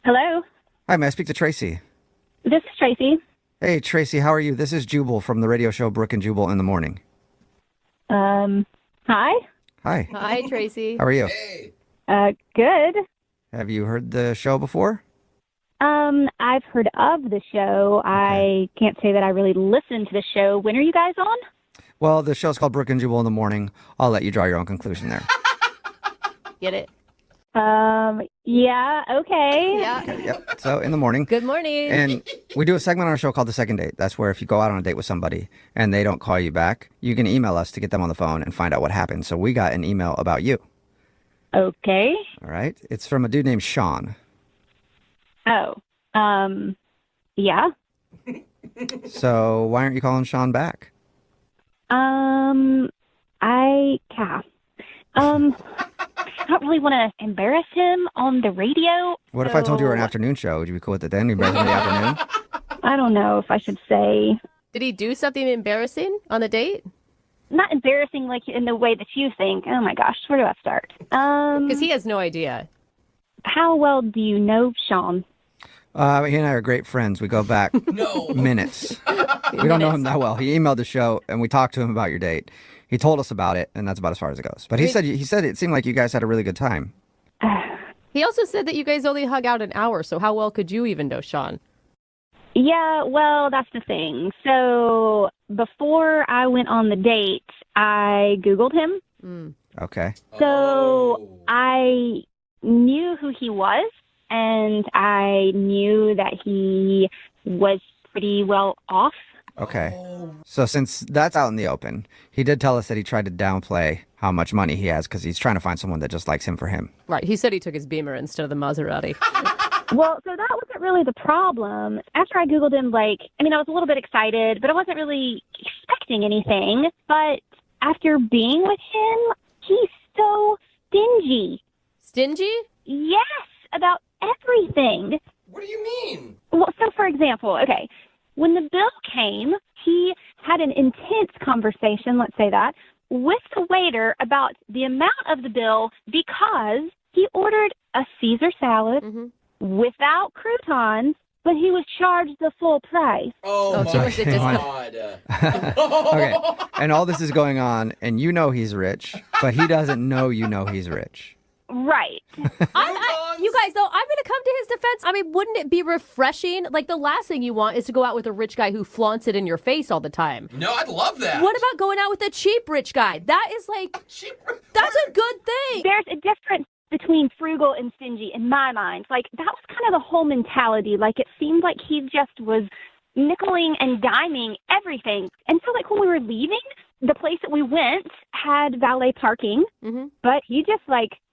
Hello, Hi, may I speak to Tracy? this is Tracy. Hey, Tracy, how are you? This is Jubal from the radio show Brooke and Jubal in the Morning. Hi. Hi, Hi, Tracy. how are you? Good. Have you heard the show before? I've heard of the show. I can't say that I really listened to the show. When are you guys on? Well, the show's called Brooke and Jubal in the Morning. I'll let you draw your own conclusion there. Get it? Yeah, okay. Yeah. Yep, so in the morning. Good morning. And we do a segment on our show called The Second Date. That's where if you go out on a date with somebody and they don't call you back, you can email us to get them on the phone and find out what happened. So we got an email about you. Okay. All right? It's from a dude named Sean. Oh, yeah. So why aren't you calling Sean back? I don't really want to embarrass him on the radio. What if I told you were an afternoon show? Would you be cool with it then? You better in the afternoon? I don't know if I should say. Did he do something embarrassing on the date? Not embarrassing like in the way that you think. Oh my gosh, where do I start? Because he has no idea. How well do you know Sean? He and I are great friends. We go back minutes. We don't know him that well. He emailed the show, and we talked to him about your date. He told us about it, and that's about as far as it goes. But he said it seemed like you guys had a really good time. He also said that you guys only hung out an hour, so how well could you even know Sean? Yeah, well, that's the thing. So before I went on the date, I Googled him. Okay. So I knew who he was, and I knew that he was pretty well off. Okay. So since that's out in the open, he did tell us that he tried to downplay how much money he has because he's trying to find someone that just likes him for him. Right. He said he took his Beamer instead of the Maserati. Well, so that wasn't really the problem. After I Googled him, I was a little bit excited, but I wasn't really expecting anything. But after being with him, he's so stingy. Stingy? Yes, about everything. What do you mean? Well, so for example, okay, when the bill came, he had an intense conversation, let's say that, with the waiter about the amount of the bill because he ordered a Caesar salad without croutons, but he was charged the full price. Oh, so my was it just- God. Okay. And all this is going on, and you know he's rich, but he doesn't know you know he's rich. Right. You guys, though, I'm going to come to his defense. I mean, wouldn't it be refreshing? Like, the last thing you want is to go out with a rich guy who flaunts it in your face all the time. No, I'd love that. What about going out with a cheap rich guy? That is that's a good thing. There's a difference between frugal and stingy in my mind. That was kind of the whole mentality. It seemed like he just was nickeling and diming everything. And so, when we were leaving, the place that we went had valet parking, but he just,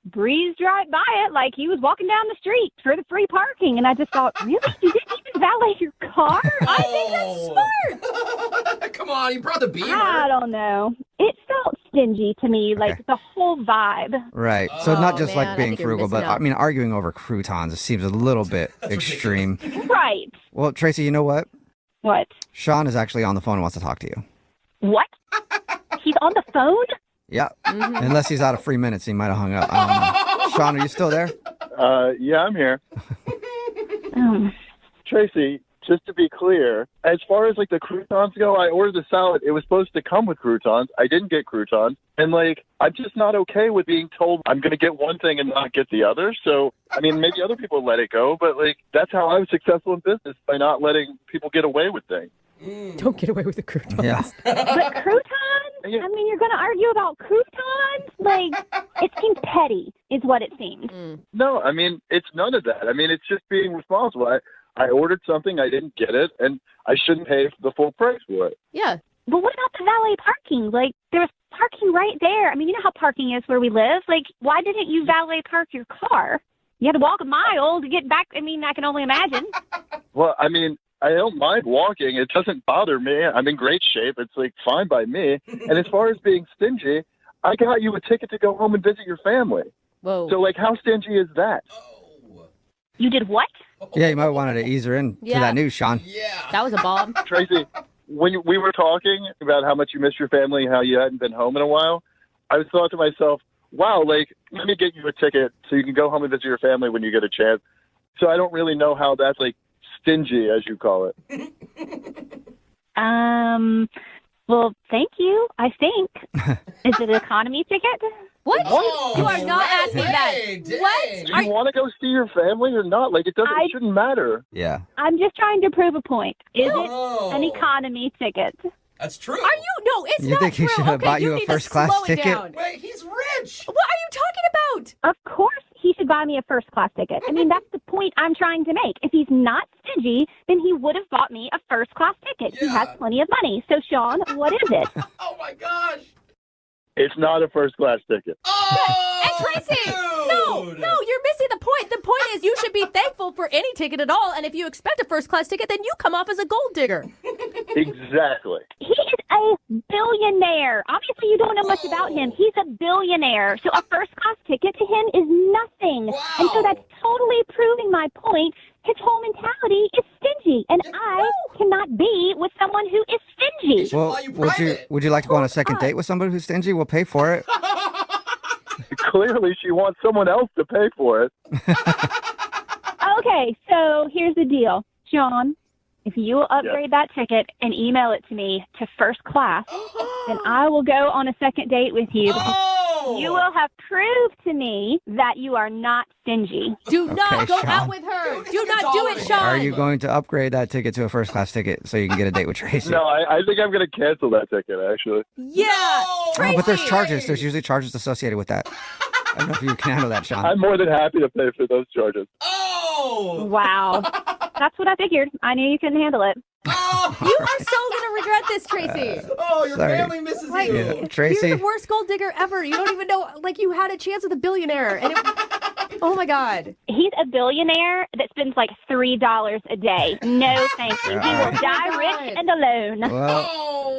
breezed right by it like he was walking down the street for the free parking. And I just thought, really? You didn't even valet your car? I think that's smart. Come on, you brought the Beamer. I don't know. It felt stingy to me, the whole vibe. Right. So not just man, I being think you're frugal, but missing out. I mean, arguing over croutons seems a little bit extreme. Right. Well, Tracy, you know what? What? Sean is actually on the phone and wants to talk to you. What? He's on the phone? Yeah. Unless he's out of free minutes, he might have hung up. I don't know. Sean, are you still there? Yeah, I'm here. Um, Tracy, just to be clear, as far as the croutons go, I ordered the salad. It was supposed to come with croutons. I didn't get croutons. And I'm just not okay with being told I'm going to get one thing and not get the other. So, I mean, maybe other people let it go, but that's how I was successful in business, by not letting people get away with things. Don't get away with the croutons. Yeah. but croutons? I mean, you're going to argue about croutons? It seems petty is what it seems. No, I mean, it's none of that. I mean, it's just being responsible. I ordered something, I didn't get it, and I shouldn't pay the full price for it. Yeah. But what about the valet parking? There was parking right there. I mean, you know how parking is where we live. Why didn't you valet park your car? You had to walk a mile to get back. I mean, I can only imagine. Well, I mean, I don't mind walking. It doesn't bother me. I'm in great shape. It's fine by me. And as far as being stingy, I got you a ticket to go home and visit your family. Whoa. So how stingy is that? You did what? Yeah, you might have wanted to ease her in to that news, Sean. Yeah. That was a bomb. Tracy, when we were talking about how much you miss your family and how you hadn't been home in a while, I was thought to myself, wow, let me get you a ticket so you can go home and visit your family when you get a chance. So I don't really know how that's like stingy, as you call it. Well, thank you, I think. Is it an economy ticket? What? Whoa, You are not asking that. dang. What? Do you want to go see your family or not? Like, it shouldn't matter. Yeah. I'm just trying to prove a point. Is Oh. it an economy ticket? That's true. Are you? No, it's You not think he true. should have Okay, bought you a need to first-class slow it ticket? down. Wait, he's rich. What are you talking about? Of course he should buy me a first-class ticket. I mean, that's the point I'm trying to make. If he's not stingy, then he would have bought me a first-class ticket. He has Yeah. plenty of money. So, Sean, what is it? Oh, my gosh. It's not a first-class ticket. Oh, And Tracy, dude. no, you're missing the point. The point is you should be thankful for any ticket at all. And if you expect a first-class ticket, then you come off as a gold digger. Exactly. He is a billionaire. Obviously, you don't know much about him. He's a billionaire. So a first-class ticket to him is nothing. Wow. And so that's totally proving my point. His whole mentality is stingy. And I cannot be with someone who is stingy. should Well, fly you would you private. like to go on a second date with somebody who's stingy? We'll pay for it. Clearly, she wants someone else to pay for it. Okay, so here's the deal. Sean, if you will upgrade that ticket and email it to me to first class, then I will go on a second date with you. Oh. You will have proved to me that you are not stingy. Do not go Sean. out with her. Dude, Do it's not all do in it, here. Sean. Are you going to upgrade that ticket to a first-class ticket so you can get a date with Tracy? No, I think I'm going to cancel that ticket, actually. Yeah. No. Tracy. Oh, but there's charges. There's usually charges associated with that. I don't know if you can handle that, Sean. I'm more than happy to pay for those charges. Oh. Wow. That's what I figured. I knew you couldn't handle it. Oh. You are so going to regret this, Tracy. Oh, your Sorry. family misses Like, you. Yeah. Tracy. You're the worst gold digger ever. You don't even know, like, you had a chance with a billionaire. And oh, my God. He's a billionaire that spends like $3 a day. No, thank you. He will Alright. die rich and alone. Well,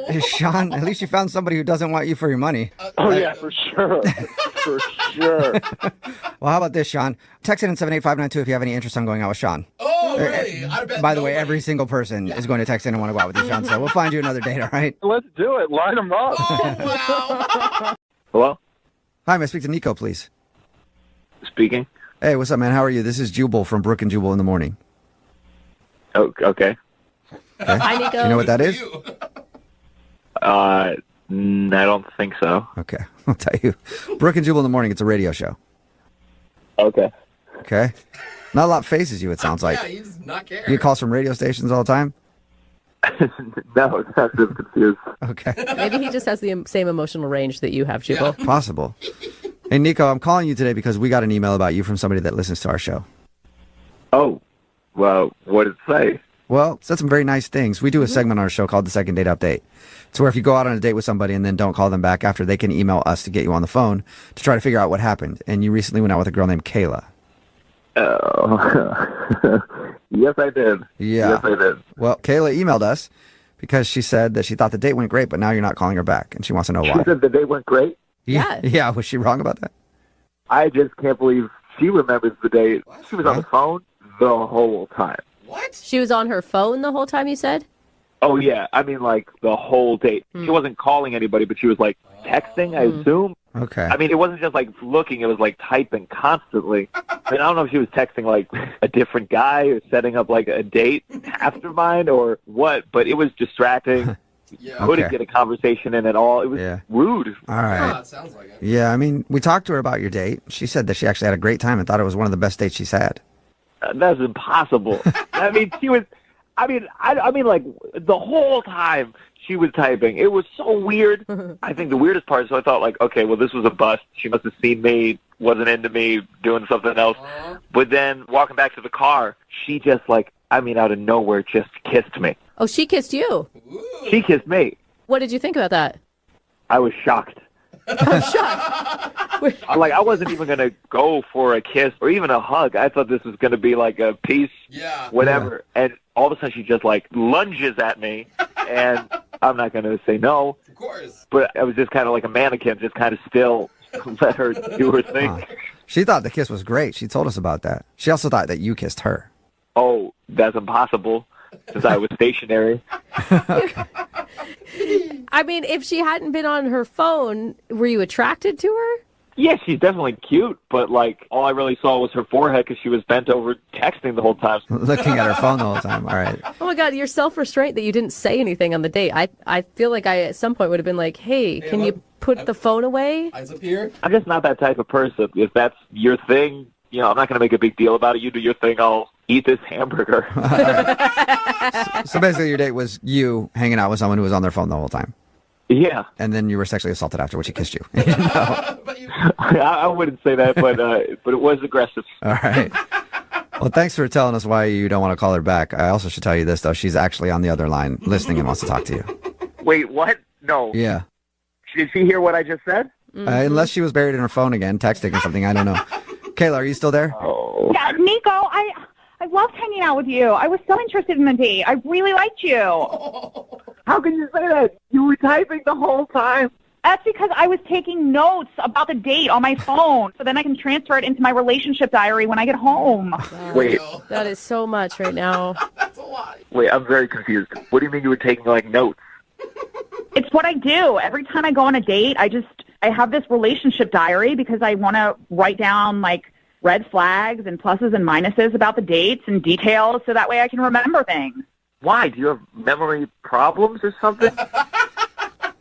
Oh. Sean, at least you found somebody who doesn't want you for your money. Oh, yeah, for sure. For sure. Well, how about this, Sean? Text it in 78592 if you have any interest on going out with Sean. Oh, really? I bet By the way, nobody- every single person is going to text in and want to go out with you, Sean. So we'll find you another date, all right? Let's do it. Line them up. Oh, wow. Hello? Hi, may I speak to Nico, please? Speaking. Hey, what's up, man? How are you? This is Jubal from Brooke and Jubal in the morning. Oh, okay. Hi, Nico. You know what that is? You. I don't think so. Okay, I'll tell you. Brooke and Jubal in the morning, it's a radio show. Okay. Okay? Not a lot phases you, it sounds like. Yeah, he's not care. You get calls from radio stations all the time? No, I'm just confused. Okay. Maybe he just has the same emotional range that you have, Jubal. Possible. Hey, Nico, I'm calling you today because we got an email about you from somebody that listens to our show. Oh, well, what did it say? Well, it said some very nice things. We do a segment on our show called the Second Date Update. It's where if you go out on a date with somebody and then don't call them back after, they can email us to get you on the phone to try to figure out what happened. And you recently went out with a girl named Kayla. Oh, yes, I did. Yeah. Yes, I did. Well, Kayla emailed us because she said that she thought the date went great, but now you're not calling her back, and she wants to know She why. said the date went great. Yeah. Yeah, was she wrong about that? I just can't believe she remembers the date. She was on the phone the whole time. What? She was on her phone the whole time, you said? Oh, yeah. I mean, like, the whole date. She wasn't calling anybody, but she was, like, texting, I assume. Okay. I mean, it wasn't just, like, looking. It was, like, typing constantly. I mean, I don't know if she was texting, like, a different guy or setting up, like, a date after mine or what, but it was distracting. Yeah. Couldn't Okay. get a conversation in at all. It was Yeah. rude. All Ah, right. it sounds like it. Yeah, I mean, we talked to her about your date. She said that she actually had a great time and thought it was one of the best dates she's had. That's impossible. I mean, she was. I mean, like the whole time she was typing. It was so weird. I think the weirdest part. So I thought, like, okay, well, this was a bust. She must have seen me, wasn't into me, doing something else. But then walking back to the car, she just like, I mean, out of nowhere, just kissed me. Oh, she kissed you. Ooh. She kissed me. What did you think about that? I was shocked. I'm shocked. Like, I wasn't even going to go for a kiss or even a hug. I thought this was going to be like a peace, Yeah. whatever. And all of a sudden she just like lunges at me, and I'm not going to say no. Of course. But I was just kind of like a mannequin, just kind of still let her do her thing. Huh. She thought the kiss was great. She told us about that. She also thought that you kissed her. Oh, that's impossible, since I was stationary. I mean, if she hadn't been on her phone, were you attracted to her? Yeah, she's definitely cute, but, like, all I really saw was her forehead because she was bent over texting the whole time. Looking at her phone the whole time. All right. Oh, my God, your self-restraint that you didn't say anything on the date. I feel like I, at some point, would have been like, hey, can you put the phone away? Eyes up here. I'm just not that type of person. If that's your thing, I'm not going to make a big deal about it. You do your thing, I'll eat this hamburger. So basically your date was you hanging out with someone who was on their phone the whole time. Yeah. And then you were sexually assaulted afterwards. She kissed you. I wouldn't say that, but it was aggressive. All right. Well, thanks for telling us why you don't want to call her back. I also should tell you this, though. She's actually on the other line listening and wants to talk to you. Wait, what? No. Yeah. Did she hear what I just said? Unless she was buried in her phone again, texting or something. I don't know. Kayla, are you still there? Oh. Yeah, Nico, I loved hanging out with you. I was so interested in the date. I really liked you. How can you say that? You were typing the whole time. That's because I was taking notes about the date on my phone, so then I can transfer it into my relationship diary when I get home. Wait. That is so much right now. That's a lot. Wait, I'm very confused. What do you mean you were taking, like, notes? It's what I do. Every time I go on a date, I have this relationship diary because I want to write down, like, red flags and pluses and minuses about the dates and details so that way I can remember things. Why? Do you have memory problems or something?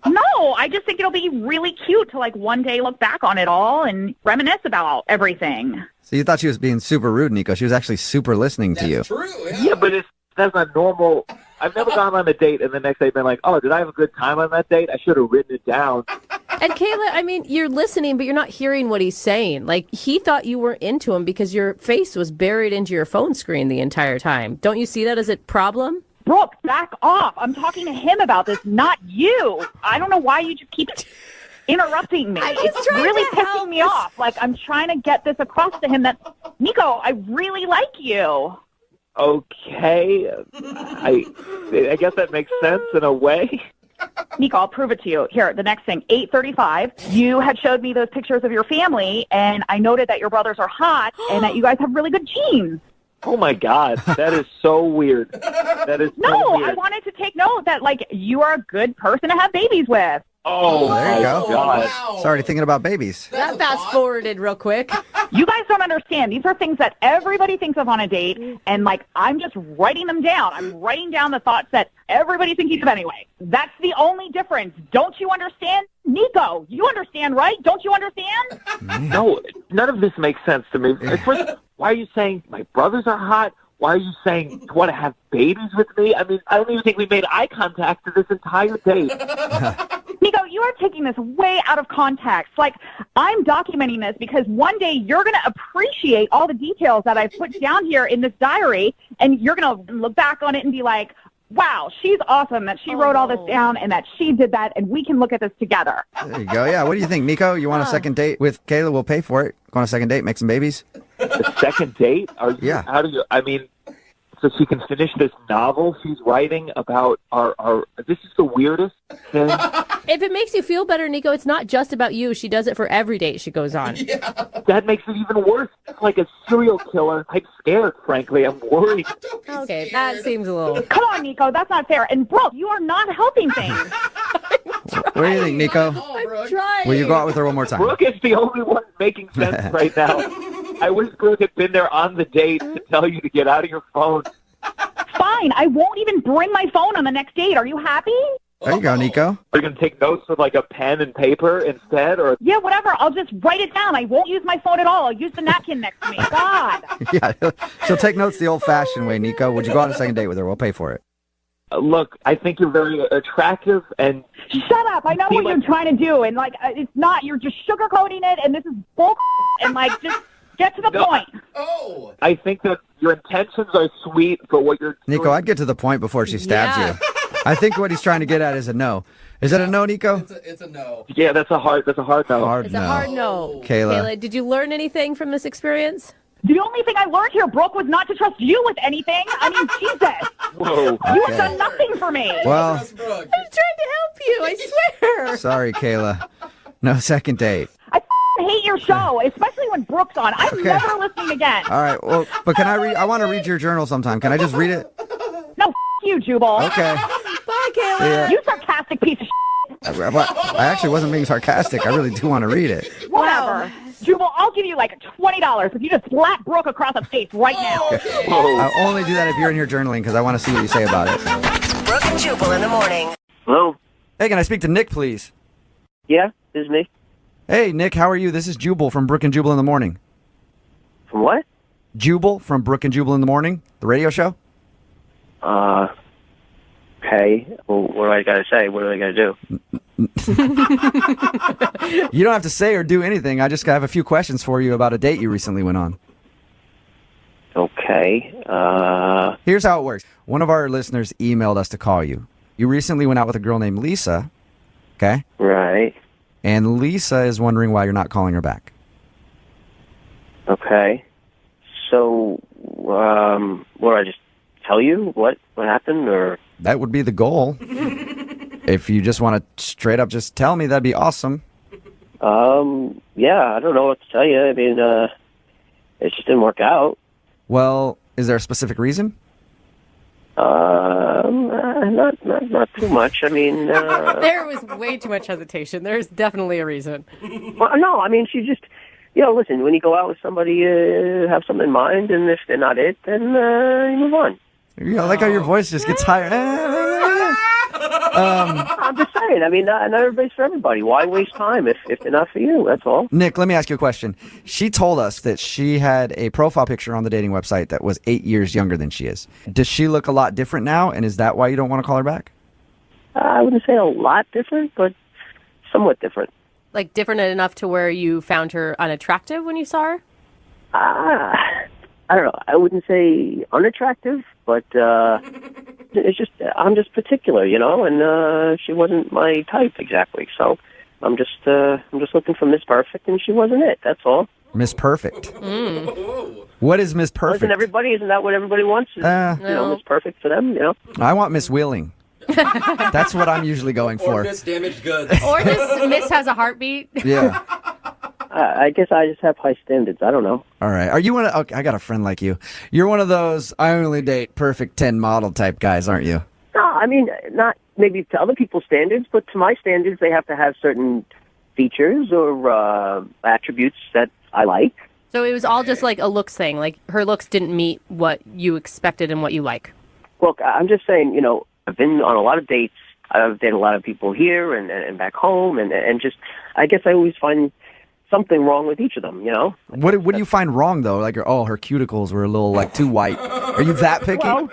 No, I just think it'll be really cute to, like, one day look back on it all and reminisce about everything. So you thought she was being super rude, Nico. She was actually super listening to you. That's true, yeah. Yeah, but that's not normal. I've never gone on a date and the next day been like, oh, did I have a good time on that date? I should have written it down. And Kayla, I mean, you're listening, but you're not hearing what he's saying. Like, he thought you weren't into him because your face was buried into your phone screen the entire time. Don't you see that as a problem? Brooke, back off. I'm talking to him about this, not you. I don't know why you just keep interrupting me. I'm just It's trying really to pissing help. me off. Like, I'm trying to get this across to him that, Nico, I really like you. Okay. I guess that makes sense in a way. Nico, I'll prove it to you. Here, the next thing, 8:35. You had showed me those pictures of your family, and I noted that your brothers are hot and that you guys have really good genes. Oh, my God. That is so weird. That is so No, weird. I wanted to take note that, like, you are a good person to have babies with. Oh, There you go. God. Wow. It's already thinking about babies. That fast forwarded real quick. You guys don't understand. These are things that everybody thinks of on a date, and, like, I'm just writing them down. I'm writing down the thoughts that everybody's thinking of anyway. That's the only difference. Don't you understand? Nico, you understand, right? Don't you understand? No, none of this makes sense to me. First, why are you saying my brothers are hot? Why are you saying you want to have babies with me? I mean, I don't even think we made eye contact for this entire date. Nico, you are taking this way out of context. Like, I'm documenting this because one day you're going to appreciate all the details that I've put down here in this diary, and you're going to look back on it and be like, wow, she's awesome that she wrote all this down and that she did that, and we can look at this together. There you go. Yeah. What do you think, Nico? You want a second date with Kayla? We'll pay for it. Go on a second date, make some babies. A second date? Yeah. How do you? I mean, so she can finish this novel she's writing about our. This is the weirdest thing. If it makes you feel better, Nico, it's not just about you. She does it for every date she goes on. That makes it even worse. It's like a serial killer. I'm scared, frankly. I'm worried. Okay, that seems a little... Come on, Nico, that's not fair. And Brooke, you are not helping things. What do you think, Nico? I'm trying. Will you go out with her one more time? Brooke is the only one making sense right now. I wish Brooke had been there on the date to tell you to get out of your phone. Fine, I won't even bring my phone on the next date. Are you happy? There you go, Nico. Are you going to take notes with like a pen and paper instead? Or Yeah, whatever. I'll just write it down. I won't use my phone at all. I'll use the napkin next to me. God. Yeah, she'll take notes the old-fashioned way, Nico. Would you go on a second date with her? We'll pay for it. Look, I think you're very attractive and... Shut up. I know what you're trying to do. And, like, it's not. You're just sugarcoating it, and this is bull. And, like, just get to the point. Oh. I think that your intentions are sweet, but what you're doing... Nico, I'd get to the point before she stabs you. I think what he's trying to get at is a no. Is that a no, Nico? It's a no. Yeah, that's a hard no. It's a hard no. Kayla, did you learn anything from this experience? The only thing I learned here, Brooke, was not to trust you with anything. I mean, Jesus. Whoa. You have done nothing for me. Well, I'm trying to help you, I swear. sorry, Kayla. No second date. I hate your show, especially when Brooke's on. I'm never listening again. All right, well, but can I read? I want to read your journal sometime. Can I just read it? No, you, Jubal. Okay. Bye, Kayla. Yeah. You sarcastic piece of shit. I actually wasn't being sarcastic. I really do want to read it. Whatever. Jubal, I'll give you like $20 if you just slap Brooke across the face right now. I'll only do that if you're in here journaling because I want to see what you say about it. Brooke and Jubal in the morning. Hello? Hey, can I speak to Nick, please? Yeah, this is me. Hey, Nick, how are you? This is Jubal from Brooke and Jubal in the morning. From what? Jubal from Brooke and Jubal in the morning, the radio show. Okay. Well, what do I got to say? What do I got to do? You don't have to say or do anything. I just have a few questions for you about a date you recently went on. Okay. Here's how it works. One of our listeners emailed us to call you. You recently went out with a girl named Lisa, okay? Right. And Lisa is wondering why you're not calling her back. Okay. So, what do I just tell you? What happened, or? That would be the goal. If you just want to straight up just tell me, that'd be awesome. Yeah, I don't know what to tell you. I mean, it just didn't work out. Well, is there a specific reason? Not too much. I mean, There was way too much hesitation. There's definitely a reason. well, no, I mean, she just, listen, when you go out with somebody, have something in mind, and if they're not it, then you move on. I like how your voice just gets higher. I'm just saying, I mean, not everybody's for everybody. Why waste time if they're not for you? That's all. Nick, let me ask you a question. She told us that she had a profile picture on the dating website that was 8 years younger than she is. Does she look a lot different now, and is that why you don't want to call her back? I wouldn't say a lot different, but somewhat different. Like different enough to where you found her unattractive when you saw her? I don't know. I wouldn't say unattractive, but it's just I'm just particular, and she wasn't my type exactly. So I'm just looking for Miss Perfect, and she wasn't it. That's all. Miss Perfect. What is Miss Perfect? Isn't that what everybody wants? Miss Perfect for them, I want Miss Willing. That's what I'm usually going for. Or Miss Damaged Goods. Or this Miss has a heartbeat? Yeah. I guess I just have high standards. I don't know. All right. Are you okay, I got a friend like you. You're one of those I only date perfect 10 model type guys, aren't you? No, I mean, not maybe to other people's standards, but to my standards, they have to have certain features or attributes that I like. So it was all just like a looks thing. Like her looks didn't meet what you expected and what you like. Look, I'm just saying, I've been on a lot of dates. I've dated a lot of people here and back home, and just, I guess I always find something wrong with each of them, What do you find wrong, though? Like, her cuticles were a little, too white. Are you that picky? Well,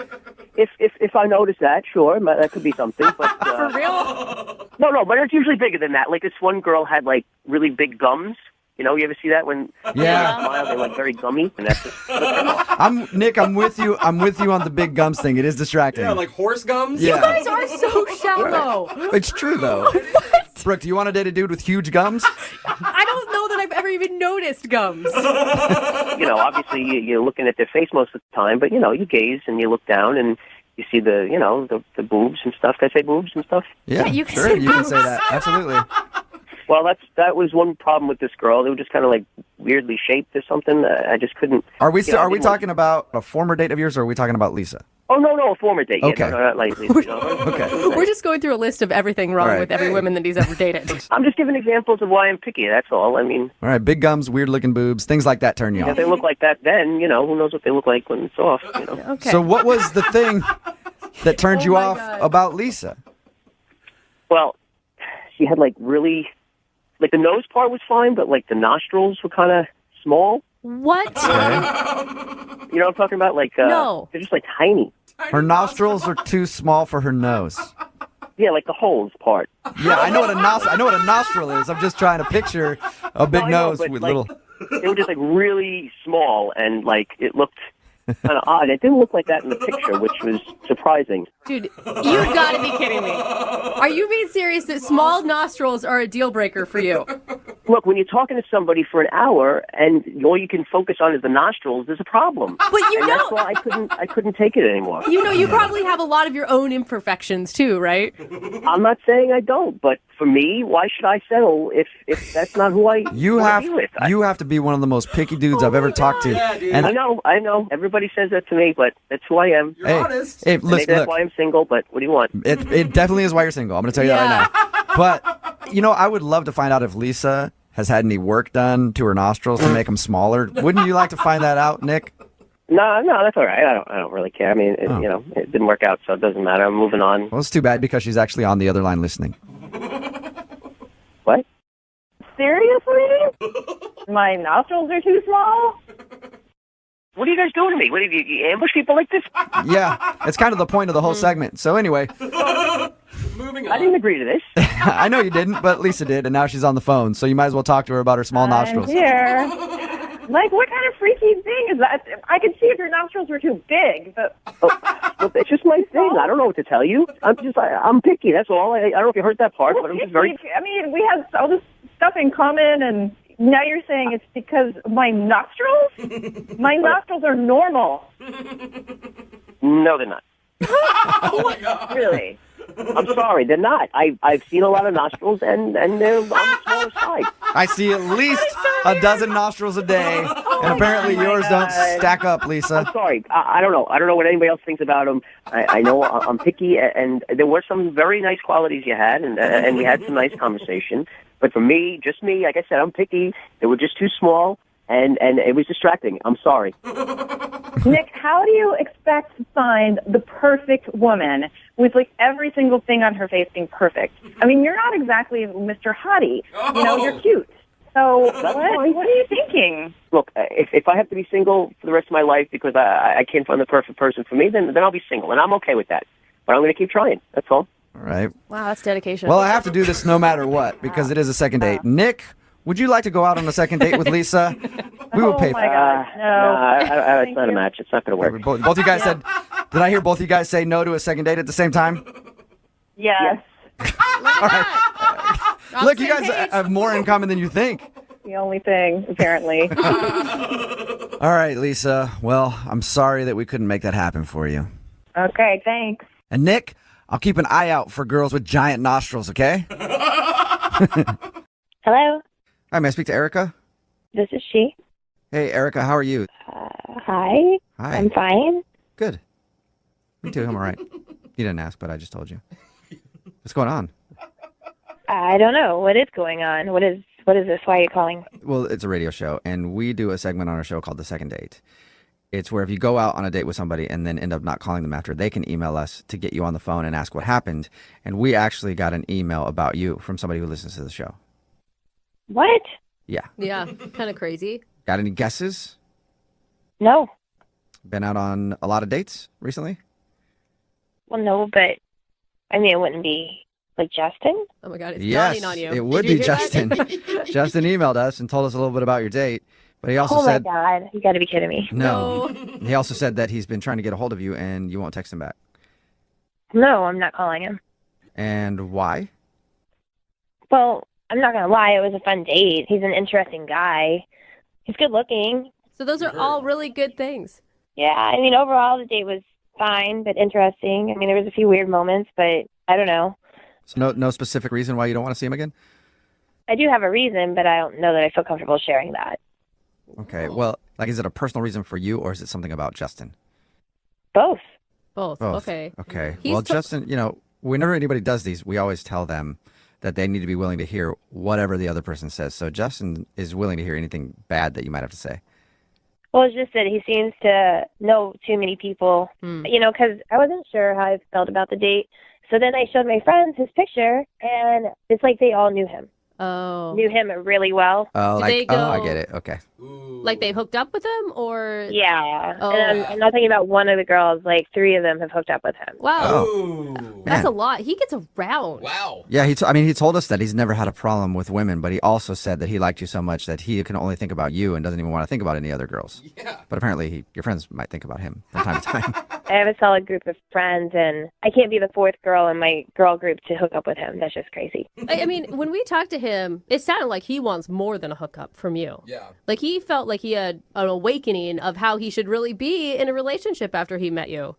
if I notice that, sure, that could be something. But For real? No, but it's usually bigger than that. Like, this one girl had, really big gums. You ever see that when they smile, they're very gummy, and that's just... Nick, I'm with you. I'm with you on the big gums thing. It is distracting. Yeah, like horse gums? Yeah. You guys are so shallow. It's true, though. What? Brooke, do you want to date a dude with huge gums? I don't know that I've ever even noticed gums. Obviously you're looking at their face most of the time, but, you gaze and you look down and you see the boobs and stuff. Can I say boobs and stuff? Yeah, you can sure, say you can say that. Absolutely. Well, that was one problem with this girl. They were just kind of weirdly shaped or something. I just couldn't. Are we talking about a former date of yours, or are we talking about Lisa? Oh no, a former date. Okay. Yeah, no, not like Lisa. Okay. We're just going through a list of everything wrong with every woman that he's ever dated. I'm just giving examples of why I'm picky. That's all. I mean. All right, big gums, weird looking boobs, things like that turn you off. If they look like that, then who knows what they look like when it's off. Okay. So what was the thing that turned you off about Lisa? Well, she had really. The nose part was fine, but the nostrils were kind of small. What? You know what I'm talking about? No. They're just tiny. Her nostrils are too small for her nose. Yeah, the holes part. Yeah, I know what a nostril is. I'm just trying to picture a big nose with little. They were just really small, and it looked kind of odd. It didn't look like that in the picture, which was surprising. Dude, you've got to be kidding me. Are you being serious that small nostrils are a deal breaker for you? Look, when you're talking to somebody for an hour and all you can focus on is the nostrils, there's a problem. But that's why I couldn't take it anymore. You probably have a lot of your own imperfections too, right? I'm not saying I don't, but for me, why should I settle if that's not who I want to be with? You have to be one of the most picky dudes I've ever talked to. Yeah, dude. And I know. Everybody says that to me, but that's who I am. You're honest. Hey, Maybe listen, that's look. why I'm single, but what do you want? It definitely is why you're single. I'm going to tell you that right now. But, I would love to find out if Lisa has had any work done to her nostrils to make them smaller. Wouldn't you like to find that out, Nick? No, that's all right. I don't really care. I mean, it didn't work out, so it doesn't matter. I'm moving on. Well, it's too bad because she's actually on the other line listening. What? Seriously? My nostrils are too small? What are you guys doing to me? What, you ambush people like this? Yeah, it's kind of the point of the whole segment. So anyway. Moving on. I didn't agree to this. I know you didn't, but Lisa did, and now she's on the phone. So you might as well talk to her about her small nostrils. Here. Like, what kind of freaky thing is that? I could see if your nostrils were too big, but... Well, it's just my thing. I don't know what to tell you. I'm picky, that's all. I don't know if you heard that part, but I'm just very... I mean, we have all this stuff in common, and now you're saying it's because my nostrils? My nostrils are normal. No, they're not. Oh, my God. Really? I'm sorry, they're not. I've seen a lot of nostrils, and they're on the smaller side. I see at least a dozen nostrils a day, and apparently yours don't stack up, Lisa. I'm sorry. I don't know. I don't know what anybody else thinks about them. I know I'm picky, and there were some very nice qualities you had, and we had some nice conversation. But for me, just me, like I said, I'm picky. They were just too small, and it was distracting. I'm sorry. Nick, how do you expect to find the perfect woman with, like, every single thing on her face being perfect? I mean, you're not exactly Mr. Hottie. You're cute. So what are you thinking? Look, if I have to be single for the rest of my life because I can't find the perfect person for me, then I'll be single, and I'm okay with that. But I'm going to keep trying. That's all. All right. Wow, that's dedication. Well, I have to do this no matter what because it is a second date. Nick, would you like to go out on a second date with Lisa? We will pay for it. God, no. It's not a match. It's not going to work. Both of you guys said, did I hear both of you guys say no to a second date at the same time? Yes. All right. Look, you guys have more in common than you think. The only thing, apparently. All right, Lisa. Well, I'm sorry that we couldn't make that happen for you. Okay, thanks. And Nick, I'll keep an eye out for girls with giant nostrils, okay? Hello, Hi, may I speak to Erica? this is she. Hey, Erica, how are you? Hi, Hi. I'm fine. Good. Me too, I'm all right. You didn't ask, but I just told you. What's going on? I don't know. What is going on? What is this? Why are you calling? Well, it's a radio show, and we do a segment on our show called The Second Date. It's where if you go out on a date with somebody and then end up not calling them after, they can email us to get you on the phone and ask what happened. And we actually got an email about you from somebody who listens to the show. What? Yeah. Yeah, kind of crazy. Got any guesses? No. Been out on a lot of dates recently? Well, no, but I mean, it wouldn't be like Justin. Oh my God, it's Yes, dawning on you. it would Did you be hear Justin. that? Justin emailed us and told us a little bit about your date. But he also Oh said, my God, you got to be kidding me. no. He also said that he's been trying to get a hold of you and you won't text him back. No, I'm not calling him. And why? Well, I'm not gonna lie, it was a fun date. He's an interesting guy. He's good looking. So those are all really good things. Yeah, I mean, overall the date was fine, but interesting. I mean, there was a few weird moments, but I don't know. So no specific reason why you don't want to see him again? I do have a reason, but I don't know that I feel comfortable sharing that. Okay, well, like, is it a personal reason for you or is it something about Justin? Both. Both. Okay. Okay. He's Well, Justin, whenever anybody does these, we always tell them that they need to be willing to hear whatever the other person says. So Justin is willing to hear anything bad that you might have to say. Well, it's just that he seems to know too many people, because I wasn't sure how I felt about the date. So then I showed my friends his picture, and it's like they all knew him. Oh. Knew him really well. Oh, Did they go- I get it. Okay. Like they hooked up with him, or Yeah. Oh. And I'm not thinking about one of the girls. Like 3 of them have hooked up with him. wow, Ooh. that's Man. a lot. He gets around. Wow. Yeah, he told us that he's never had a problem with women, but he also said that he liked you so much that he can only think about you and doesn't even want to think about any other girls. Yeah. But apparently your friends might think about him from time to time. I have a solid group of friends, and I can't be the 4th girl in my girl group to hook up with him. That's just crazy. I mean, when we talked to him, it sounded like he wants more than a hookup from you. Yeah. Like he felt like he had an awakening of how he should really be in a relationship after he met you.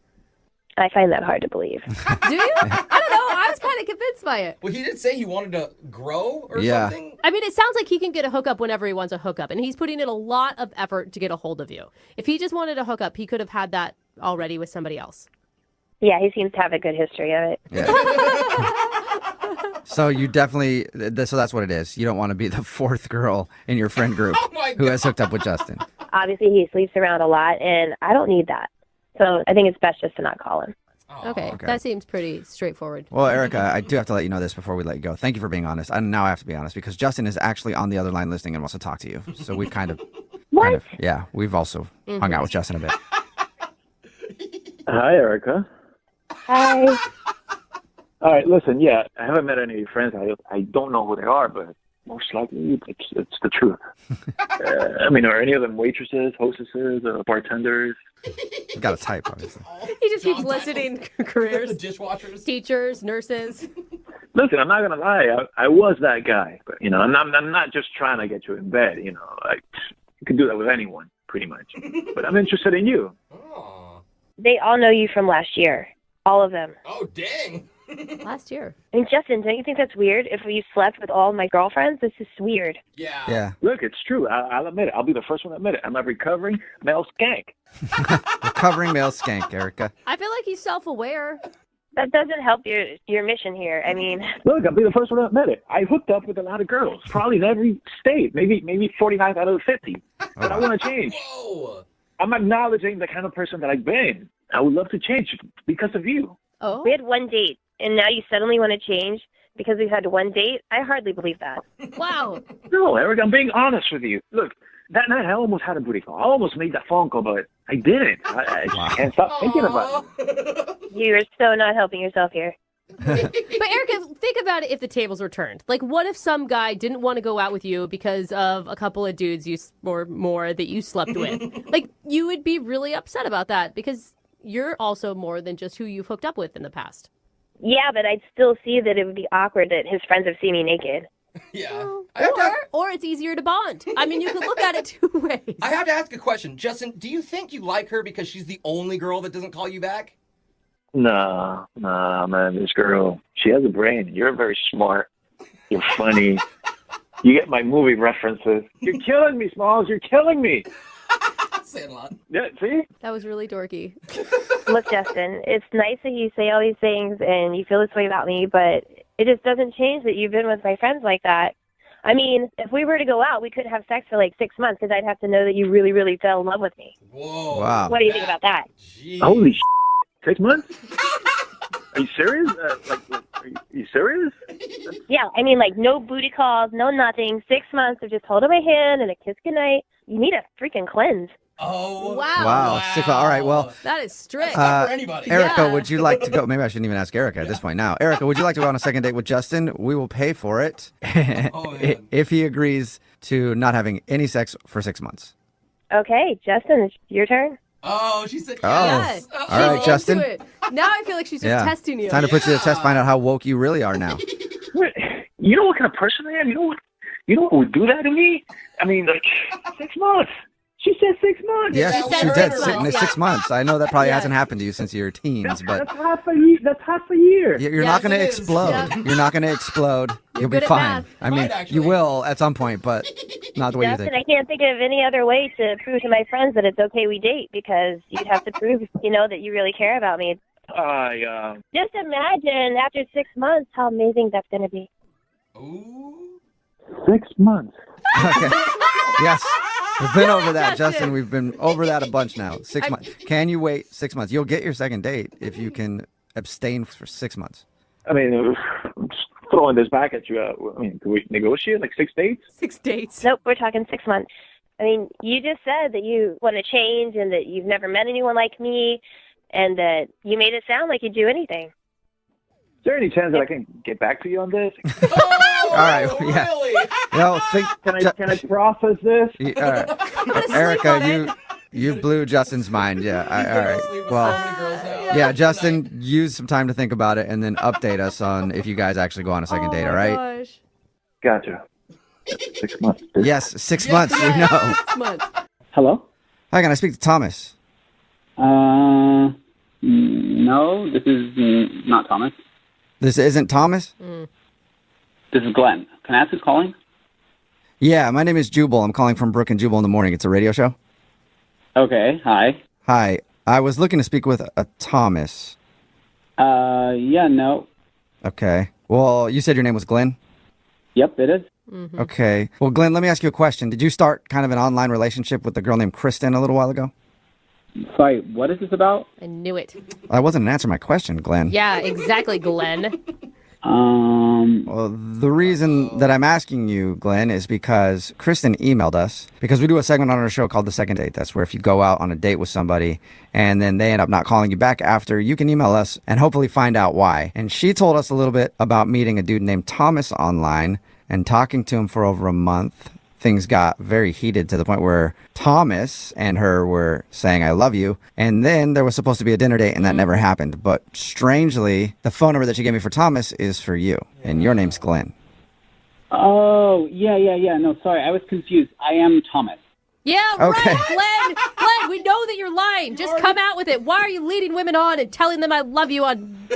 I find that hard to believe. Do you? I don't know. I was kind of convinced by it. Well, he did say he wanted to grow or Yeah. something. I mean, it sounds like he can get a hookup whenever he wants a hookup, and he's putting in a lot of effort to get a hold of you. If he just wanted a hookup, he could have had that already with somebody else. Yeah, he seems to have a good history of it. Yeah. So you definitely, so that's what it is. You don't want to be the fourth girl in your friend group who has hooked up with Justin. Obviously, he sleeps around a lot, and I don't need that. So I think it's best just to not call him. Okay, that seems pretty straightforward. Well, Erica, I do have to let you know this before we let you go. Thank you for being honest. And now I have to be honest because Justin is actually on the other line listening and wants to talk to you. So we've we've also hung out with Justin a bit. Hi, Erica. Hi. All right, listen, I haven't met any friends. I don't know who they are, but most likely it's the truth. Are any of them waitresses, hostesses, bartenders? You got to type, obviously. He just keeps listing careers. Dishwashers. Teachers, nurses. Listen, I'm not going to lie. I was that guy. But, I'm not just trying to get you in bed. You can do that with anyone, pretty much. But I'm interested in you. Oh. They all know you from last year. All of them. Oh, dang. Last year. And Justin, don't you think that's weird? If you slept with all of my girlfriends, this is weird. Yeah. Look, it's true. I'll admit it. I'll be the first one to admit it. I'm a recovering male skank. Recovering male skank, Erica. I feel like he's self-aware. That doesn't help your mission here. I mean... Look, I'll be the first one to admit it. I hooked up with a lot of girls, probably in every state, maybe 49 out of the 50. But I want to change. Whoa. I'm acknowledging the kind of person that I've been. I would love to change because of you. Oh. We had one date, and now you suddenly want to change because we've had one date? I hardly believe that. Wow. No, Eric, I'm being honest with you. Look, that night I almost had a booty call. I almost made that phone call, but I didn't. I just can't stop thinking about it. You're so not helping yourself here. But Erica, think about it if the tables were turned. Like, what if some guy didn't want to go out with you because of a couple of dudes or more that you slept with? Like, you would be really upset about that because you're also more than just who you've hooked up with in the past. Yeah, but I'd still see that it would be awkward that his friends have seen me naked. Yeah. Or it's easier to bond. I mean, you could look at it two ways. I have to ask a question. Justin, do you think you like her because she's the only girl that doesn't call you back? Nah, man. This girl, she has a brain. You're very smart. You're funny. You get my movie references. You're killing me, Smalls. You're killing me. Sandlot. Yeah, see? That was really dorky. Look, Justin, it's nice that you say all these things and you feel this way about me, but it just doesn't change that you've been with my friends like that. I mean, if we were to go out, we couldn't have sex for like 6 months because I'd have to know that you really, really fell in love with me. Whoa. Wow. What do you think about that? Jeez. Holy 6 months? Are you serious? Are you serious? Yeah, I mean, like, no booty calls, no nothing. 6 months of just holding my hand and a kiss goodnight. You need a freaking cleanse. Oh. Wow. All right, well. That is strict. Not for anybody. Erica, Yeah. would you like to go? Maybe I shouldn't even ask Erica at this point now. Erica, would you like to go on a second date with Justin? We will pay for it Oh, man. if he agrees to not having any sex for 6 months. Okay, Justin, it's your turn. Oh, she said Oh. yes. Yeah. All right, She's Justin. into it. Now I feel like she's just testing you. Time to put you to the test, find out how woke you really are now. Wait, you know what kind of person I am? You know what would do that to me? I mean, like, 6 months. She said 6 months. Yes, She said she did. 6 months, yeah. 6 months. I know that probably Yeah. hasn't happened to you since you were teens, but That's half a year. That's half a year. you're Yes, not going it to is. explode. Yeah. You're not going to explode. You'll be good at fine. math. I mean, Might actually. you will at some point, but not the way you Justin, think. I can't think of any other way to prove to my friends that it's okay we date because you'd have to prove, that you really care about me. Just imagine after 6 months how amazing that's going to be. Ooh. 6 months. Okay. Yes. We've been over that, Justin. Justin. We've been over that a bunch now. 6 months. Can you wait 6 months? You'll get your second date if you can abstain for 6 months. I mean, I'm just throwing this back at you. I mean, can we negotiate like 6 dates? 6 dates. Nope, we're talking 6 months. I mean, you just said that you want to change and that you've never met anyone like me and that you made it sound like you'd do anything. Is there any chance that I can get back to you on this? Oh, All right, yeah. really? No, think. Can I process this? All right. Erica, you blew Justin's mind. Yeah. All right. Well, yeah, Justin, use some time to think about it and then update us on if you guys actually go on a second date. All right. Gosh. Gotcha. 6 months. Yes, 6 months. We know. 6 months. Hello? Hi, can I speak to Thomas? No, this is not Thomas. This isn't Thomas? This is Glenn. Can I ask who's calling? Yeah, my name is Jubal. I'm calling from Brooke and Jubal in the morning. It's a radio show. Okay, hi. Hi. I was looking to speak with a Thomas. Yeah, no. Okay. Well, you said your name was Glenn? Yep, it is. Mm-hmm. Okay. Well, Glenn, let me ask you a question. Did you start kind of an online relationship with a girl named Kristen a little while ago? Sorry, what is this about? I knew it. That wasn't an answer to my question, Glenn. Yeah, exactly, Glenn. Well, the reason that I'm asking you, Glenn, is because Kristen emailed us, because we do a segment on our show called The Second Date. That's where if you go out on a date with somebody and then they end up not calling you back after, you can email us and hopefully find out why. And she told us a little bit about meeting a dude named Thomas online and talking to him for over a month. Things got very heated to the point where Thomas and her were saying, I love you. And then there was supposed to be a dinner date and that never happened. But strangely, the phone number that she gave me for Thomas is for you. And your name's Glenn. Oh, yeah. No, sorry, I was confused. I am Thomas. Yeah, Okay. right, Glenn, we know that you're lying. Just come out with it. Why are you leading women on and telling them I love you on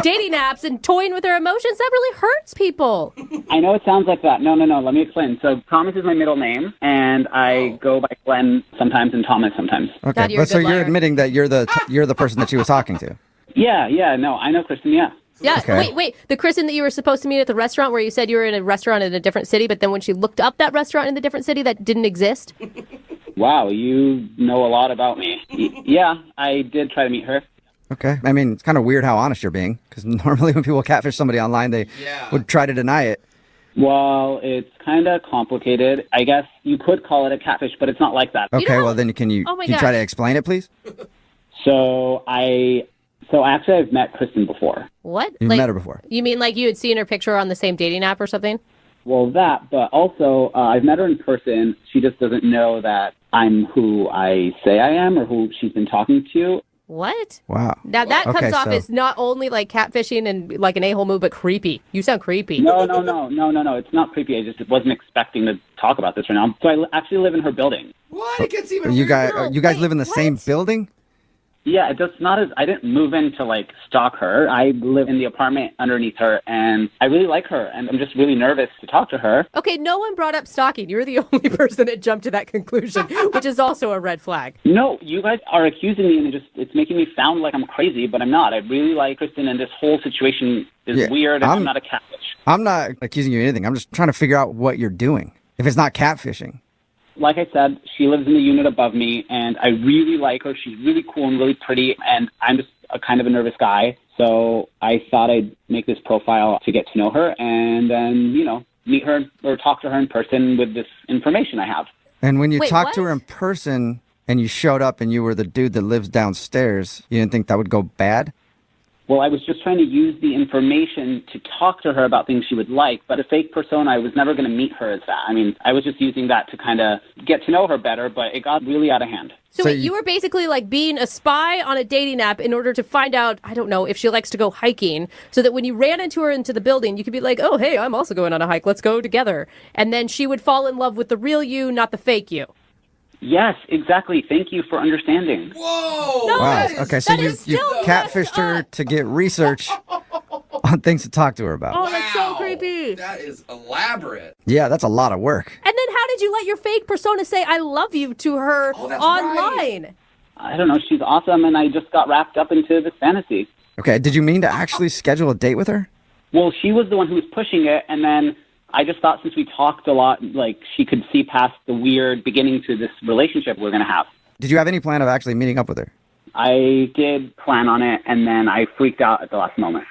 dating apps and toying with their emotions? That really hurts people. I know it sounds like that. No. Let me explain. So Thomas is my middle name, and I go by Glenn sometimes and Thomas sometimes. Okay, God, you're a but so good you're liar. admitting that you're the person that she was talking to. Yeah. No, I know Kristen. Yeah. Yeah, Okay. wait. The Kristen that you were supposed to meet at the restaurant where you said you were in a restaurant in a different city, but then when she looked up that restaurant in the different city, that didn't exist? Wow, you know a lot about me. Yeah, I did try to meet her. Okay. I mean, it's kind of weird how honest you're being, because normally when people catfish somebody online, they would try to deny it. Well, it's kind of complicated. I guess you could call it a catfish, but it's not like that. Okay, well then can you Oh my try to gosh. explain it, please? So actually I've met Kristen before. What? You've met her before. You mean like you had seen her picture on the same dating app or something? Well, that, but also I've met her in person. She just doesn't know that I'm who I say I am or who she's been talking to. What? Wow. Now that comes Okay, off so- as not only like catfishing and like an a-hole move, but creepy. You sound creepy. No. It's not creepy. I just wasn't expecting to talk about this right now. So I actually live in her building. What? It gets even You weirder. guys live in the same building? Yeah, it's just not as, I didn't move in to like stalk her. I live in the apartment underneath her and I really like her and I'm just really nervous to talk to her. Okay, no one brought up stalking. You're the only person that jumped to that conclusion, which is also a red flag. No, you guys are accusing me and it's making me sound like I'm crazy, but I'm not. I really like Kristen and this whole situation is weird and I'm not a catfish. I'm not accusing you of anything. I'm just trying to figure out what you're doing. If it's not catfishing. Like I said, she lives in the unit above me, and I really like her. She's really cool and really pretty, and I'm just a kind of a nervous guy. So I thought I'd make this profile to get to know her and then, meet her or talk to her in person with this information I have. And when you Wait, talked to what? her in person and you showed up and you were the dude that lives downstairs, you didn't think that would go bad? Well, I was just trying to use the information to talk to her about things she would like, but a fake persona, I was never going to meet her as that. I mean, I was just using that to kind of get to know her better, but it got really out of hand. So wait, you were basically like being a spy on a dating app in order to find out, I don't know, if she likes to go hiking, so that when you ran into her into the building, you could be like, oh, hey, I'm also going on a hike. Let's go together. And then she would fall in love with the real you, not the fake you. Yes, exactly. Thank you for understanding. Whoa! No, Wow. that is- Okay, so that you is still catfished her to get research on things to talk to her about. Oh, that's so Wow. creepy. That is elaborate. Yeah, that's a lot of work. And then how did you let your fake persona say I love you to her that's online? I don't know. She's awesome, and I just got wrapped up into this fantasy. Okay, did you mean to actually schedule a date with her? Well, she was the one who was pushing it, and then I just thought since we talked a lot, like she could see past the weird beginning to this relationship we're going to have. Did you have any plan of actually meeting up with her? I did plan on it, and then I freaked out at the last moment.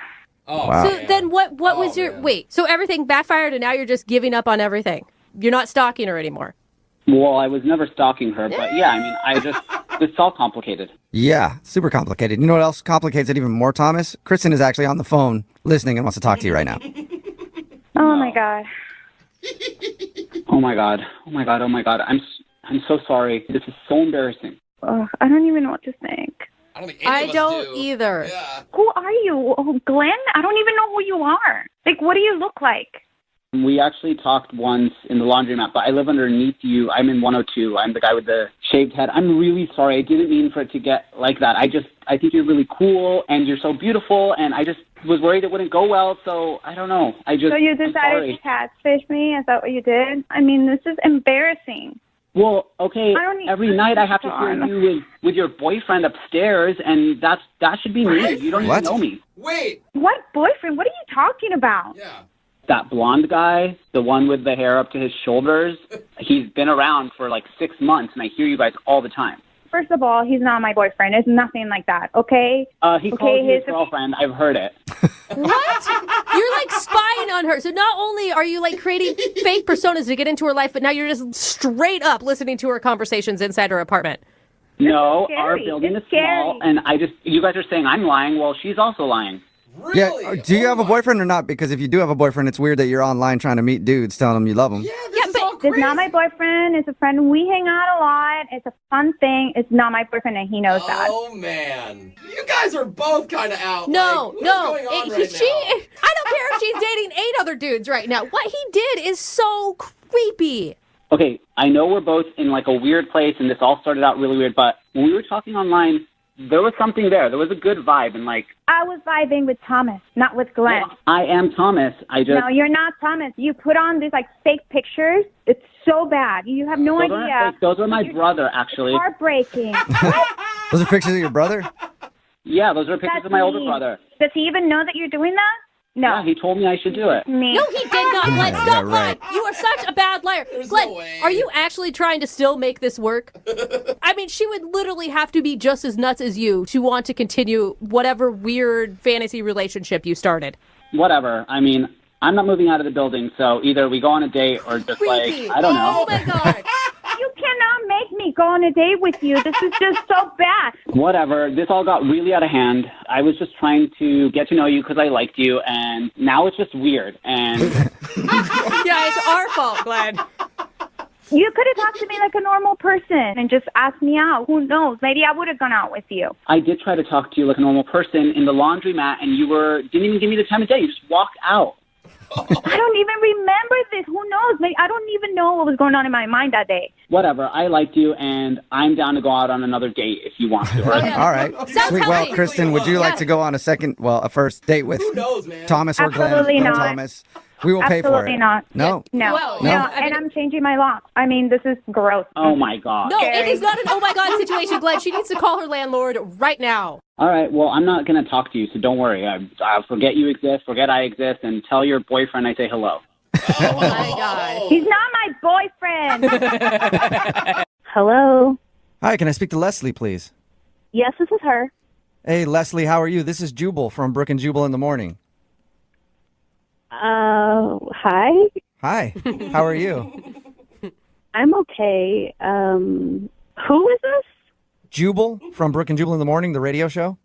Oh, Wow. So then what was your... man. Wait, so everything backfired and now you're just giving up on everything? You're not stalking her anymore? Well, I was never stalking her, but yeah, I mean, it's all complicated. Yeah, super complicated. You know what else complicates it even more, Thomas? Kristen is actually on the phone listening and wants to talk to you right now. Oh my God. Oh my god. I'm so sorry. This is so embarrassing. I don't even know what to think. I don't think any I of us don't do. either. Yeah. Who are you? Oh, Glenn? I don't even know who you are. Like, what do you look like? We actually talked once in the laundromat, but I live underneath you. I'm in 102. I'm the guy with the shaved head. I'm really sorry. I didn't mean for it to get like that. I think you're really cool and you're so beautiful, and I just was worried it wouldn't go well, so I don't know. So you I'm decided sorry. to catfish me? Is that what you did? I mean, this is embarrassing. Well, okay, I don't need- every night I have to hear you with your boyfriend upstairs, and that should be me. You don't even know me. Wait. What boyfriend? What are you talking about? Yeah. That blonde guy, the one with the hair up to his shoulders, he's been around for like 6 months, and I hear you guys all the time. First of all, he's not my boyfriend. It's nothing like that, okay? He calls you his girlfriend. I've heard it. What? You're like spying on her. So not only are you like creating fake personas to get into her life, but now you're just straight up listening to her conversations inside her apartment. No, scary. our building It's is small, and you guys are saying I'm lying. Well, she's also lying. Really? Yeah. Do you have a boyfriend or not? Because if you do have a boyfriend, it's weird that you're online trying to meet dudes telling them you love them. Yeah, this is all It's crazy. not my boyfriend. It's a friend. We hang out a lot. It's a fun thing. It's not my boyfriend, and he knows that. Oh, man. You guys are both kind of out. No, like, no. what's going on right I don't care if she's dating 8 other dudes right now. What he did is so creepy. Okay, I know we're both in like a weird place, and this all started out really weird, but when we were talking online, there was something there. There was a good vibe, and like... I was vibing with Thomas, not with Glenn. Well, I am Thomas. No, you're not Thomas. You put on these like fake pictures. It's so bad. You have no Those aren't idea. fake. Those are my brother, actually. It's heartbreaking. Those are pictures of your brother? Yeah, those are pictures That's of my older me. brother. Does he even know that you're doing that? No. Yeah, he told me I should do it. Me. No, he did not. Glenn, Yeah, stop right. lying. You are such a bad liar. There's Glenn, no way. are you actually trying to still make this work? I mean, she would literally have to be just as nuts as you to want to continue whatever weird fantasy relationship you started. Whatever. I mean, I'm not moving out of the building, so either we go on a date or just Creepy. like, I don't know. Oh my God. You cannot make me go on a date with you. This is just so bad. Whatever. This all got really out of hand. I was just trying to get to know you because I liked you, and now it's just weird. And Yeah, it's our fault, Glenn. You could have talked to me like a normal person and just asked me out. Who knows? Maybe I would have gone out with you. I did try to talk to you like a normal person in the laundromat, and you didn't even give me the time of day. You just walked out. I don't even remember this. Who knows? Maybe I don't even know what was going on in my mind that day. Whatever. I liked you, and I'm down to go out on another date if you want to. All right? All right. Sounds Sweet. Well, healthy. Kristen, would you like to go on a first date with Who knows, man? Thomas or Glenn? Absolutely No, not. Thomas. We will pay for Absolutely it. not. No. No. Well, no. I mean- And I'm changing my lock. I mean, this is gross. Oh, my God. No, it is not an oh my God situation, Glenn. She needs to call her landlord right now. All right. Well, I'm not going to talk to you, so don't worry. I'll forget you exist, forget I exist, and tell your boyfriend I say hello. Oh my God. He's not my boyfriend. Hello. Hi, can I speak to Leslie, please? Yes, this is her. Hey, Leslie, how are you? This is Jubal from Brooke and Jubal in the morning. Hi. Hi, how are you? I'm okay. Who is this? Jubal from Brooke and Jubal in the morning, the radio show.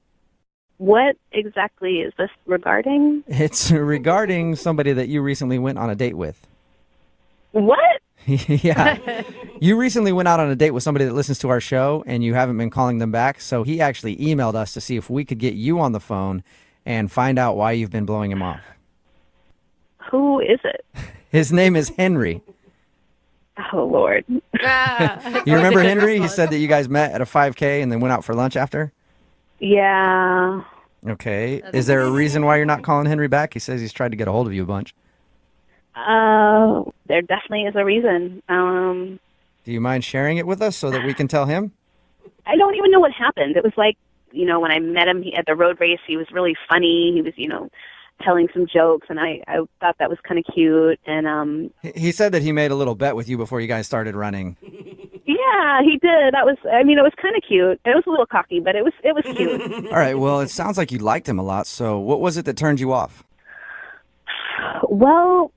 What exactly is this regarding? It's regarding somebody that you recently went on a date with. What? Yeah. You recently went out on a date with somebody that listens to our show, and you haven't been calling them back. So he actually emailed us to see if we could get you on the phone and find out why you've been blowing him off. Who is it? His name is Henry. Oh, Lord. You remember Henry? He said that you guys met at a 5K and then went out for lunch after? Yeah. Okay. Is there a reason why you're not calling Henry back? He says he's tried to get a hold of you a bunch. There definitely is a reason. Do you mind sharing it with us so that we can tell him? I don't even know what happened. It was like, when I met him at the road race, he was really funny. He was, telling some jokes, and I thought that was kind of cute. And He said that he made a little bet with you before you guys started running. yeah, he did. It was kind of cute. It was a little cocky, but it was cute. All right. Well, it sounds like you liked him a lot. So what was it that turned you off? Well,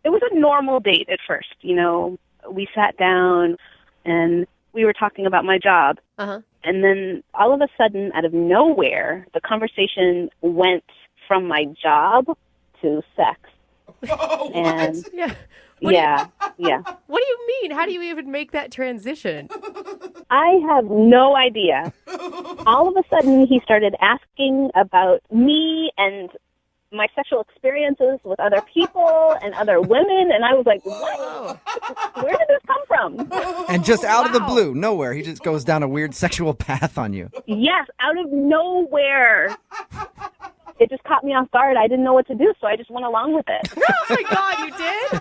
it was a normal date at first. We sat down and we were talking about my job. Uh-huh. And then all of a sudden, out of nowhere, the conversation went from my job to sex. Oh, what? And Yeah. yeah. What do you mean? How do you even make that transition? I have no idea. All of a sudden, he started asking about me and my sexual experiences with other people and other women, and I was like, what? Where did this come from? And just out of the blue, nowhere, he just goes down a weird sexual path on you. Yes, out of nowhere. It just caught me off guard. I didn't know what to do, so I just went along with it. Oh my God, you did?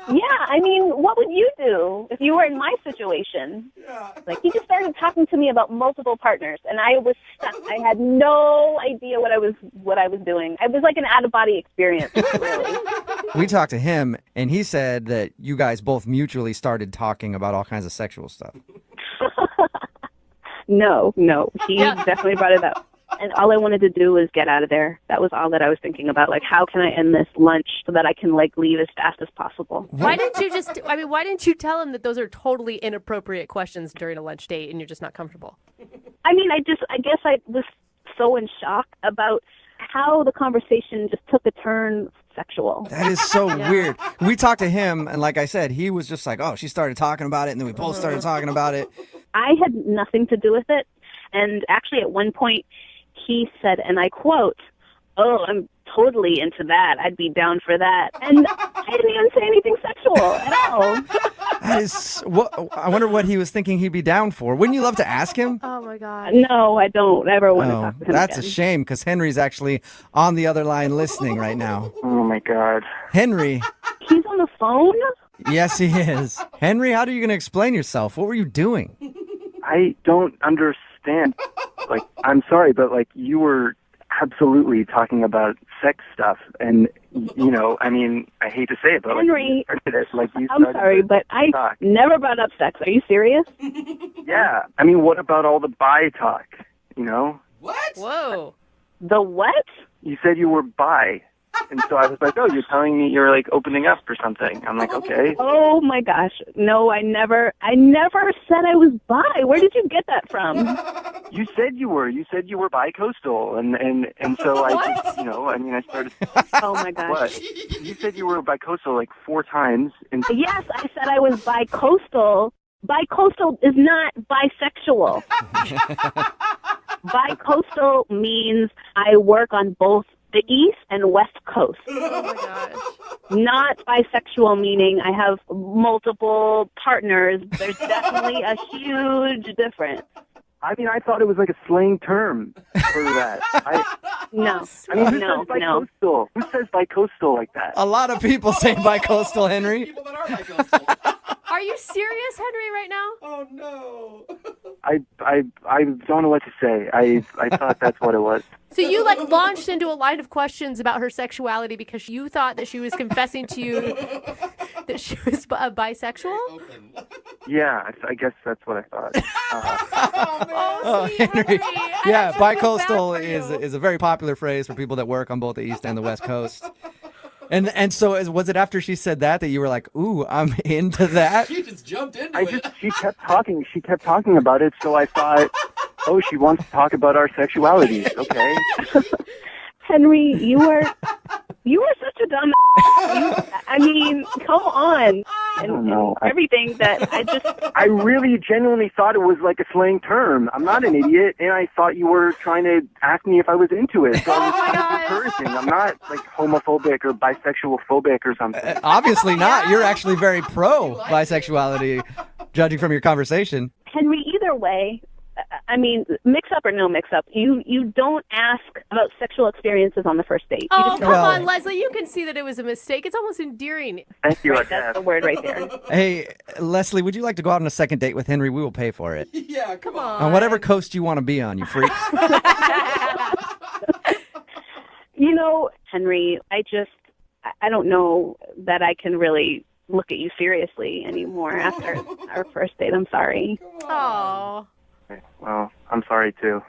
Yeah, I mean, what would you do if you were in my situation? Yeah. Like, he just started talking to me about multiple partners, and I was stuck. I had no idea what I was doing. It was like an out-of-body experience, really. We talked to him, and he said that you guys both mutually started talking about all kinds of sexual stuff. No. He definitely brought it up. And all I wanted to do was get out of there. That was all that I was thinking about. Like, how can I end this lunch so that I can, like, leave as fast as possible? Why didn't you tell him that those are totally inappropriate questions during a lunch date and you're just not comfortable? I mean, I guess I was so in shock about how the conversation just took a turn sexual. That is so weird. We talked to him, and like I said, he was just like, oh, she started talking about it, and then we both started talking about it. I had nothing to do with it. And actually, at one point, he said, and I quote, "Oh, I'm totally into that. I'd be down for that." And I didn't even say anything sexual at all. That is I wonder what he was thinking he'd be down for. Wouldn't you love to ask him? Oh, my God. No, I don't ever want to talk to him That's again. a shame, because Henry's actually on the other line listening right now. Oh, my God. Henry. He's on the phone? Yes, he is. Henry, how are you going to explain yourself? What were you doing? I don't understand. Like, I'm sorry, but, like, you were absolutely talking about sex stuff. And, you know, I mean, I hate to say it, but, Henry, like, you started it. Like, you I'm started sorry, to but I talk. never brought up sex. Are you serious? Yeah. I mean, what about all the bi talk, you know? What? Whoa. The what? You said you were bi. And so I was like, oh, you're telling me you're, like, opening up for something. I'm like, okay. Oh, my gosh. No, I never said I was bi. Where did you get that from? You said you were. You said you were bi-coastal. And so I just, you know, I mean, I started. Oh, my gosh. What? You said you were bi-coastal like 4 times. And Yes, I said I was bi-coastal. Bi-coastal is not bisexual. Bi-coastal means I work on both the East and West Coast. Oh, my gosh. Not bisexual, meaning I have multiple partners. There's definitely a huge difference. I mean, I thought it was like a slang term for that. No. I mean, who No, says bi-coastal? Who says bi-coastal like that? A lot of people say bi-coastal, Henry. People that are bi-coastal. Are you serious, Henry, right now? Oh, no. I don't know what to say. I thought that's what it was. So you launched into a line of questions about her sexuality because you thought that she was confessing to you that she was bisexual? Yeah, I guess that's what I thought. Oh, see, Henry. Yeah, bicoastal is a very popular phrase for people that work on both the East and the West Coast. And so was it after she said that you were like, ooh, I'm into that? She just jumped into it. She kept talking. She kept talking about it, so I thought, oh, she wants to talk about our sexualities. Okay. Henry, you were such a dumb. I mean, come on. I don't know. Everything that I really genuinely thought it was like a slang term. I'm not an idiot, and I thought you were trying to ask me if I was into it. So I was kind of encouraging. I'm not like homophobic or bisexual phobic or something. Obviously not. You're actually very pro bisexuality, judging from your conversation. Henry, either way, I mean, mix up or no mix up, you don't ask about sexual experiences on the first date. Oh, come on, Leslie. You can see that it was a mistake. It's almost endearing. Thank you. Right, that's the word right there. Hey, Leslie, would you like to go out on a second date with Henry? We will pay for it. Yeah, come on. On whatever coast you want to be on, you freak. You know, Henry, I don't know that I can really look at you seriously anymore after our first date. I'm sorry. Oh. Well, I'm sorry too.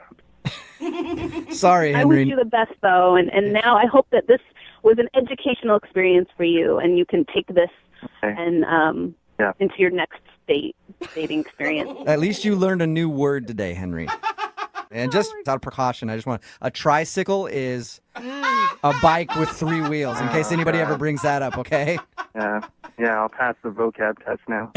Sorry, I Henry. wish you the best, though, and now I hope that this was an educational experience for you, and you can take this and into your next dating experience. At least you learned a new word today, Henry. And just out of precaution, I just want a tricycle is a bike with 3 wheels, in case anybody ever brings that up, okay? Yeah, I'll pass the vocab test now.